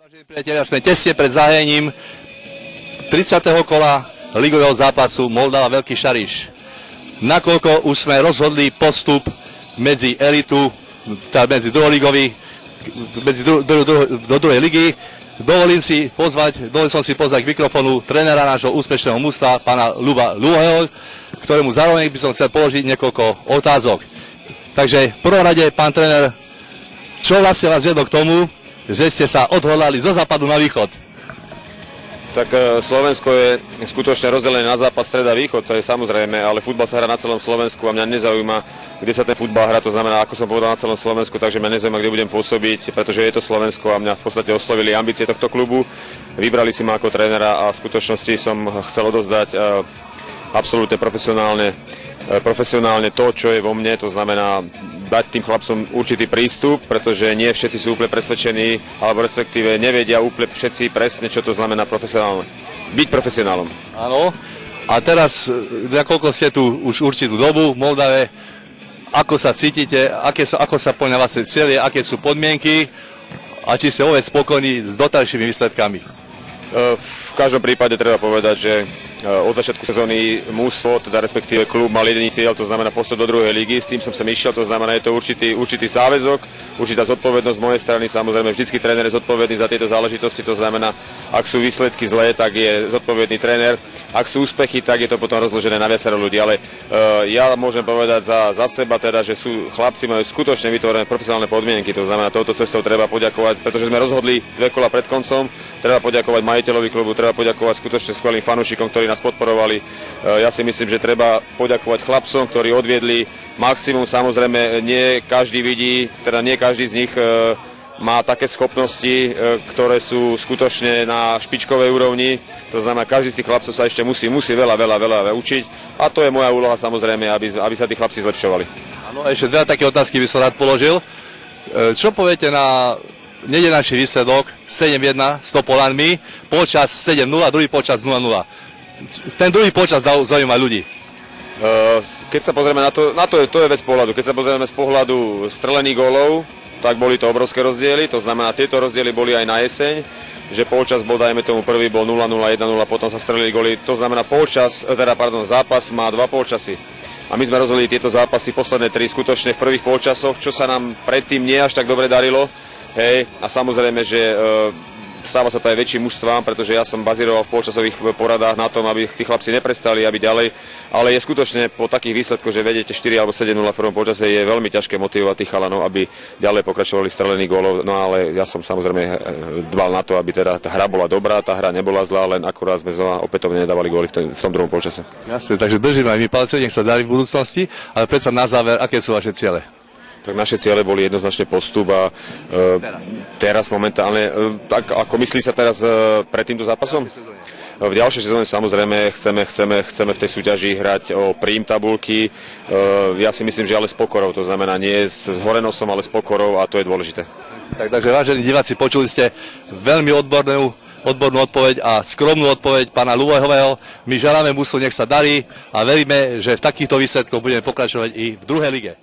Vážení priatelia, sme tesne pred zahájením 30. kola ligového zápasu Moldava Veľký Šariš. Nakoľko už sme rozhodli postup medzi elitu, medzi druholigových, do druhej ligy, dovolím som si pozvať k mikrofónu trénera nášho úspešného mužstva, pána Ľuba Ľuhého, ktorému zároveň by som chcel položiť niekoľko otázok. Takže v prvom rade, pán tréner, čo vlastne vás viedlo k tomu, že ste sa odhodlali zo západu na východ? Tak Slovensko je skutočne rozdelené na západ, stred a východ, to je samozrejme, ale futbal sa hrá na celom Slovensku a mňa nezaujíma, kde sa ten futbal hrá, to znamená, ako som povedal, na celom Slovensku, takže mňa nezaujíma, kde budem pôsobiť, pretože je to Slovensko a mňa v podstate oslovili ambície tohto klubu. Vybrali si ma ako trénera a v skutočnosti som chcel odovzdať absolútne profesionálne to, čo je vo mne, to znamená dať tým chlapcom určitý prístup, pretože nie všetci sú úplne presvedčení, alebo respektíve nevedia úplne všetci presne, čo to znamená profesionálne. Byť profesionálom. Áno. A teraz, nakoľko ste tu už určitú dobu v Moldave, ako sa cítite, ako sa plnia vlastne cieľe, aké sú podmienky a či ste vôbec spokojní s doterajšími výsledkami? V každom prípade treba povedať, že od začiatku sezóny mužstvo, teda respektíve klub, mal jediný cieľ, to znamená postup do druhej ligy. S tým som sem išiel, to znamená, je to určitý záväzok, určitá zodpovednosť z mojej strany. Samozrejme, vždycky tréner je zodpovedný za tieto záležitosti, to znamená, ak sú výsledky zlé, tak je zodpovedný tréner. Ak sú úspechy, tak je to potom rozložené na viacero ľudí. Ale ja môžem povedať za seba, teda, že chlapci majú skutočne vytvorené profesionálne podmienky, to znamená, touto cestou treba poďakovať, pretože sme rozhodli 2 kola pred koncom, treba poďakovať majiteľovi klubu, treba poďakovať skutočne skvelým fanúšikom, ktorí nás podporovali. Ja si myslím, že treba poďakovať chlapcom, ktorí odviedli maximum. Samozrejme, nie každý vidí, teda nie každý z nich má také schopnosti, ktoré sú skutočne na špičkovej úrovni. To znamená, každý z tých chlapcov sa ešte musí veľa učiť. A to je moja úloha, samozrejme, aby sa tí chlapci zlepšovali. Áno, ešte 2 také otázky by som rád položil. Čo poviete na nedenajší výsledok 7-1 s Topolanmi, počas 7-0, druhý počas 0-0? Ten druhý počas zaujíma ľudí. Keď sa pozrieme na to je vec pohľadu. Keď sa pozrieme z pohľadu strelených gólov, tak boli to obrovské rozdiely, to znamená, tieto rozdiely boli aj na jeseň, že polčas bol, dajme tomu, prvý bol 0-0, 1-0, potom sa strelili góly, to znamená, zápas má 2 polčasy. A my sme rozhodli tieto zápasy, posledné 3 skutočne v prvých polčasoch, čo sa nám predtým nie až tak dobre darilo. Hej, a samozrejme, že stáva sa to aj väčším mužstvám, pretože ja som bazíroval v polčasových poradách na tom, aby tí chlapci neprestali, aby ďalej, ale je skutočne po takých výsledkoch, že vedete 4 alebo 7-0 v prvom polčase, je veľmi ťažké motivovať tých chalanov, aby ďalej pokračovali strelených gólov, no ale ja som samozrejme dbal na to, aby teda tá hra bola dobrá, tá hra nebola zlá, len akurát sme znova opätovne nedávali góly v tom druhom polčase. Jasne, takže držíme aj my palce, nech sa darí v budúcnosti, ale predsa na záver, aké sú vaše ciele? Tak naše ciele boli jednoznačne postup a teraz momentálne, tak ako myslí sa teraz pred týmto zápasom? V ďalšej sezóne samozrejme chceme v tej súťaži hrať o príjm tabulky. Ja si myslím, že ale s pokorou, to znamená nie s horenosom, ale s pokorou a to je dôležité. Takže vážení diváci, počuli ste veľmi odbornú odpoveď a skromnú odpoveď pána Ľuhého. My želáme mužstvu, nech sa darí a veríme, že v takýchto výsledkoch budeme pokračovať i v druhej lige.